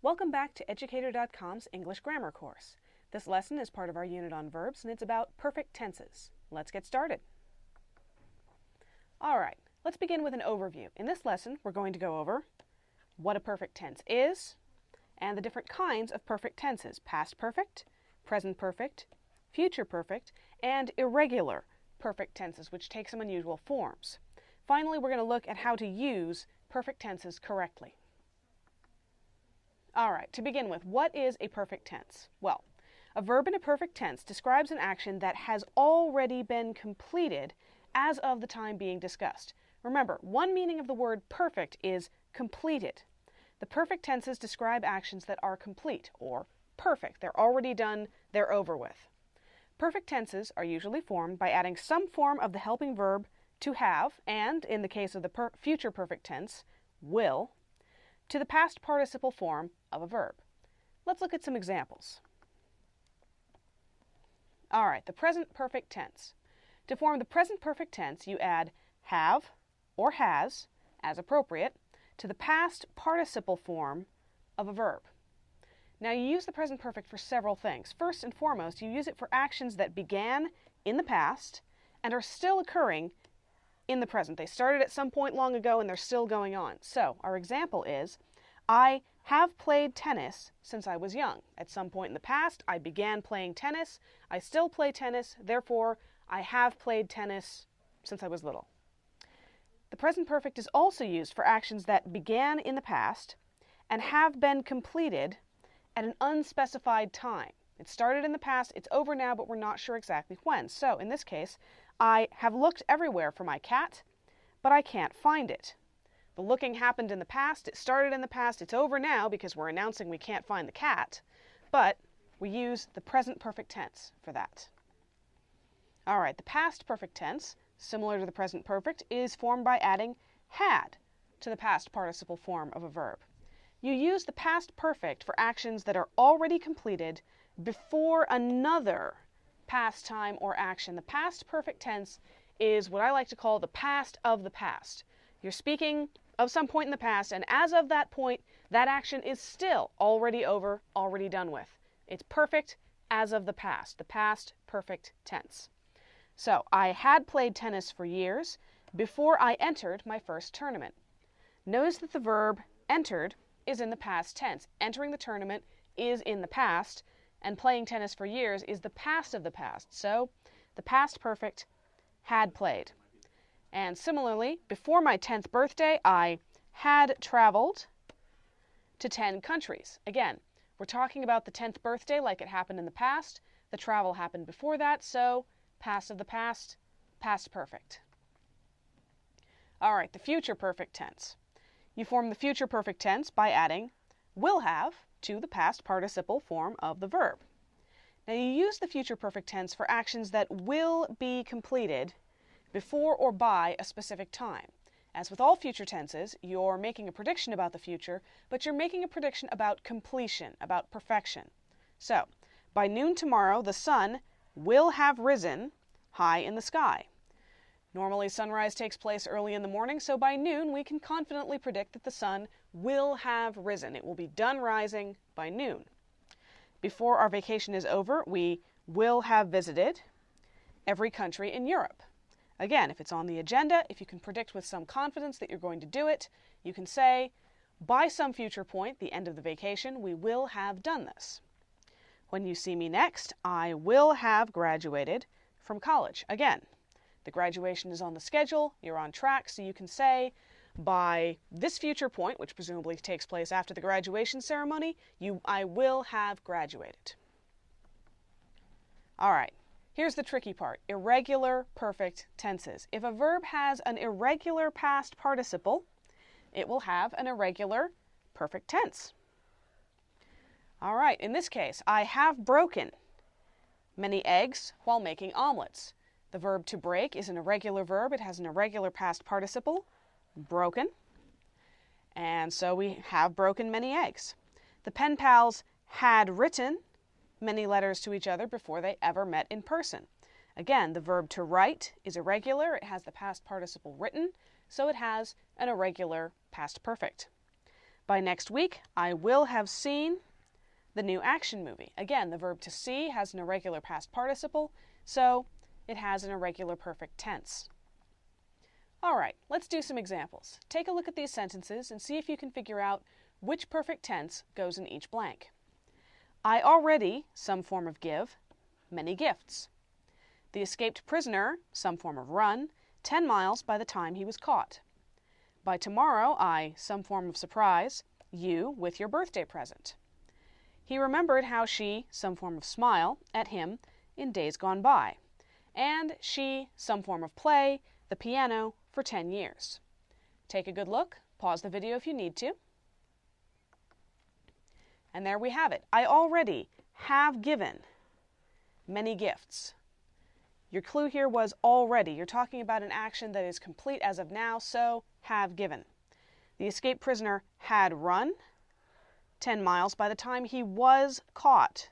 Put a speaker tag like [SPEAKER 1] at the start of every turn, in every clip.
[SPEAKER 1] Welcome back to Educator.com's English Grammar course. This lesson is part of our unit on verbs, and it's about perfect tenses. Let's get started. All right, let's begin with an overview. In this lesson, we're going to go over what a perfect tense is and the different kinds of perfect tenses: past perfect, present perfect, future perfect, and irregular perfect tenses, which take some unusual forms. Finally, we're going to look at how to use perfect tenses correctly. All right, to begin with, what is a perfect tense? Well, a verb in a perfect tense describes an action that has already been completed as of the time being discussed. Remember, one meaning of the word perfect is completed. The perfect tenses describe actions that are complete or perfect. They're already done, they're over with. Perfect tenses are usually formed by adding some form of the helping verb to have, and in the case of the future perfect tense, will, to the past participle form of a verb. Let's look at some examples. All right, the present perfect tense. To form the present perfect tense, you add have or has, as appropriate, to the past participle form of a verb. Now, you use the present perfect for several things. First and foremost, you use it for actions that began in the past and are still occurring in the present. They started at some point long ago and they're still going on. So, our example is, I have played tennis since I was young. At some point in the past, I began playing tennis. I still play tennis. Therefore, I have played tennis since I was little. The present perfect is also used for actions that began in the past and have been completed at an unspecified time. It started in the past, it's over now, but we're not sure exactly when. So, in this case, I have looked everywhere for my cat, but I can't find it. The looking happened in the past, it started in the past, it's over now because we're announcing we can't find the cat, but we use the present perfect tense for that. All right, the past perfect tense, similar to the present perfect, is formed by adding had to the past participle form of a verb. You use the past perfect for actions that are already completed before another past time or action. The past perfect tense is what I like to call the past of the past. You're speaking of some point in the past, and as of that point, that action is still already over, already done with. It's perfect as of the past perfect tense. So, I had played tennis for years before I entered my first tournament. Notice that the verb entered is in the past tense. Entering the tournament is in the past, and playing tennis for years is the past of the past. So, the past perfect had played. And similarly, before my 10th birthday, I had traveled to 10 countries. Again, we're talking about the 10th birthday like it happened in the past. The travel happened before that, so past of the past perfect. All right, the future perfect tense. You form the future perfect tense by adding will have to the past participle form of the verb. Now, you use the future perfect tense for actions that will be completed before or by a specific time. As with all future tenses, you're making a prediction about the future, but you're making a prediction about completion, about perfection. So, by noon tomorrow, the sun will have risen high in the sky. Normally, sunrise takes place early in the morning, so by noon, we can confidently predict that the sun will have risen. It will be done rising by noon. Before our vacation is over, we will have visited every country in Europe. Again, if it's on the agenda, if you can predict with some confidence that you're going to do it, you can say, by some future point, the end of the vacation, we will have done this. When you see me next, I will have graduated from college. Again, the graduation is on the schedule, you're on track, so you can say, by this future point, which presumably takes place after the graduation ceremony, I will have graduated. All right. Here's the tricky part: irregular perfect tenses. If a verb has an irregular past participle, it will have an irregular perfect tense. All right, in this case, I have broken many eggs while making omelets. The verb to break is an irregular verb. It has an irregular past participle, broken. And so we have broken many eggs. The pen pals had written many letters to each other before they ever met in person. Again, the verb to write is irregular. It has the past participle written, so it has an irregular past perfect. By next week, I will have seen the new action movie. Again, the verb to see has an irregular past participle, so it has an irregular perfect tense. All right, let's do some examples. Take a look at these sentences and see if you can figure out which perfect tense goes in each blank. I already, some form of give, many gifts. The escaped prisoner, some form of run, 10 miles by the time he was caught. By tomorrow, I, some form of surprise, you with your birthday present. He remembered how she, some form of smile, at him in days gone by. And she, some form of play, the piano for 10 years. Take a good look, pause the video if you need to. And there we have it. I already have given many gifts. Your clue here was already. You're talking about an action that is complete as of now, so have given. The escaped prisoner had run 10 miles by the time he was caught.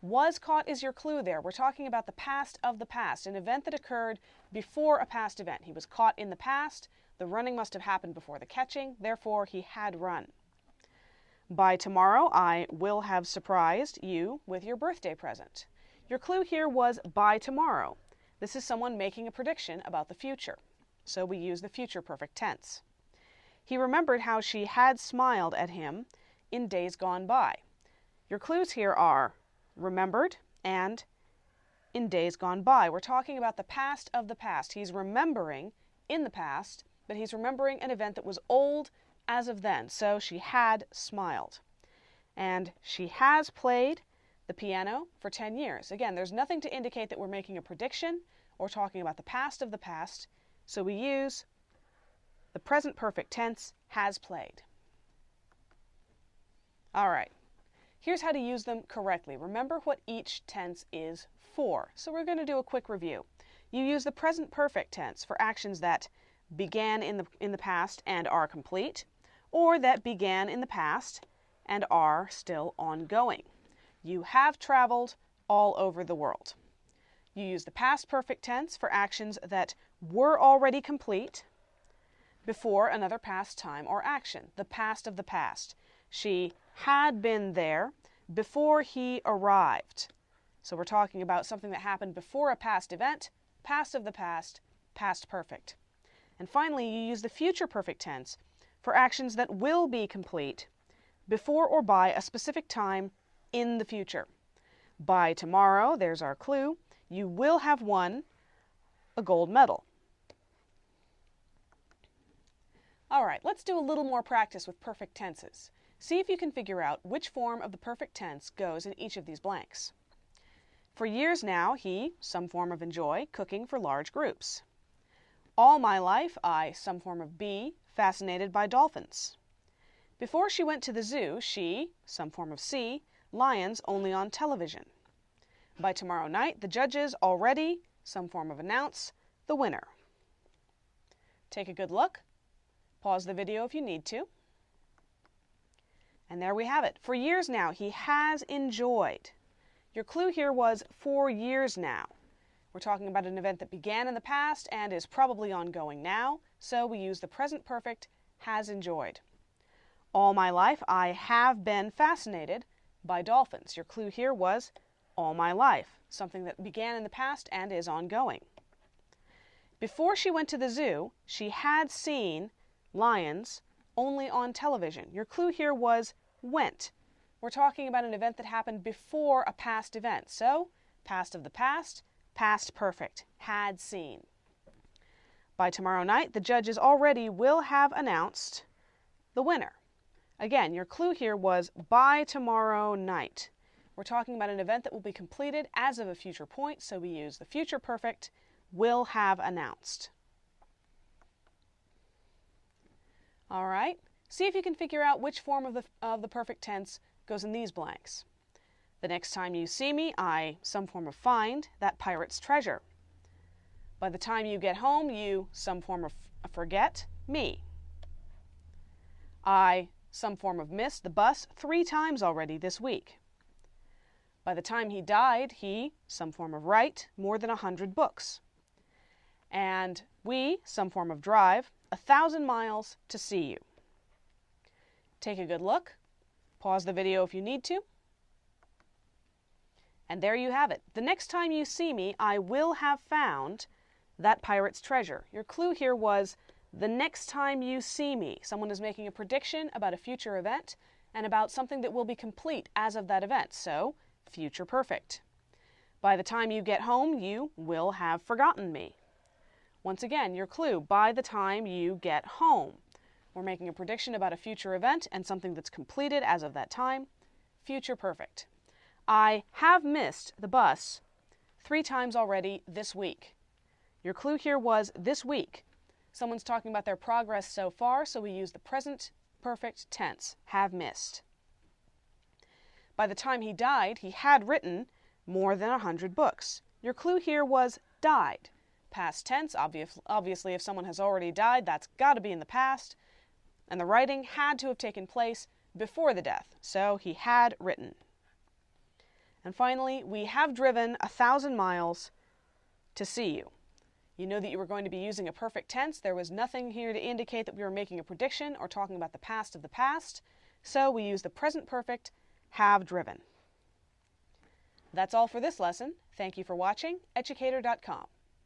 [SPEAKER 1] Was caught is your clue there. We're talking about the past of the past, an event that occurred before a past event. He was caught in the past. The running must have happened before the catching. Therefore, he had run. By tomorrow, I will have surprised you with your birthday present. Your clue here was by tomorrow. This is someone making a prediction about the future. So we use the future perfect tense. He remembered how she had smiled at him in days gone by. Your clues here are remembered and in days gone by. We're talking about the past of the past. He's remembering in the past, but he's remembering an event that was old as of then. So she had smiled. And she has played the piano for 10 years. Again, there's nothing to indicate that we're making a prediction or talking about the past of the past. So we use the present perfect tense, has played. All right. Here's how to use them correctly. Remember what each tense is for. So we're going to do a quick review. You use the present perfect tense for actions that began in the past and are complete, or that began in the past and are still ongoing. You have traveled all over the world. You use the past perfect tense for actions that were already complete before another past time or action, the past of the past. She had been there before he arrived. So we're talking about something that happened before a past event, past of the past, past perfect. And finally, you use the future perfect tense for actions that will be complete before or by a specific time in the future. By tomorrow, there's our clue, you will have won a gold medal. All right, let's do a little more practice with perfect tenses. See if you can figure out which form of the perfect tense goes in each of these blanks. For years now, he, some form of enjoy, cooking for large groups. All my life, I, some form of be, fascinated by dolphins. Before she went to the zoo, she, some form of see, lions only on television. By tomorrow night, the judges already, some form of announce, the winner. Take a good look. Pause the video if you need to. And there we have it. For years now, he has enjoyed. Your clue here was for years now. We're talking about an event that began in the past and is probably ongoing now, so we use the present perfect, has enjoyed. All my life, I have been fascinated by dolphins. Your clue here was all my life, something that began in the past and is ongoing. Before she went to the zoo, she had seen lions only on television. Your clue here was went. We're talking about an event that happened before a past event. So, past of the past, past perfect, had seen. By tomorrow night, the judges already will have announced the winner. Again, your clue here was by tomorrow night. We're talking about an event that will be completed as of a future point, so we use the future perfect, will have announced. All right, see if you can figure out which form of the perfect tense goes in these blanks. The next time you see me, I, some form of find, that pirate's treasure. By the time you get home, you, some form of forget, me. I, some form of miss the bus 3 times already this week. By the time he died, he, some form of write, more than 100 books. And we, some form of drive, 1,000 miles to see you. Take a good look. Pause the video if you need to. And there you have it. The next time you see me, I will have found that pirate's treasure. Your clue here was the next time you see me. Someone is making a prediction about a future event and about something that will be complete as of that event. So, future perfect. By the time you get home, you will have forgotten me. Once again, your clue, by the time you get home. We're making a prediction about a future event and something that's completed as of that time. Future perfect. I have missed the bus 3 times already this week. Your clue here was this week. Someone's talking about their progress so far, so we use the present perfect tense, have missed. By the time he died, he had written more than 100 books. Your clue here was died. Past tense, obviously if someone has already died, that's got to be in the past. And the writing had to have taken place before the death, so he had written. And finally, we have driven 1,000 miles to see you. You know that you were going to be using a perfect tense. There was nothing here to indicate that we were making a prediction or talking about the past of the past, so we use the present perfect, have driven. That's all for this lesson. Thank you for watching. Educator.com.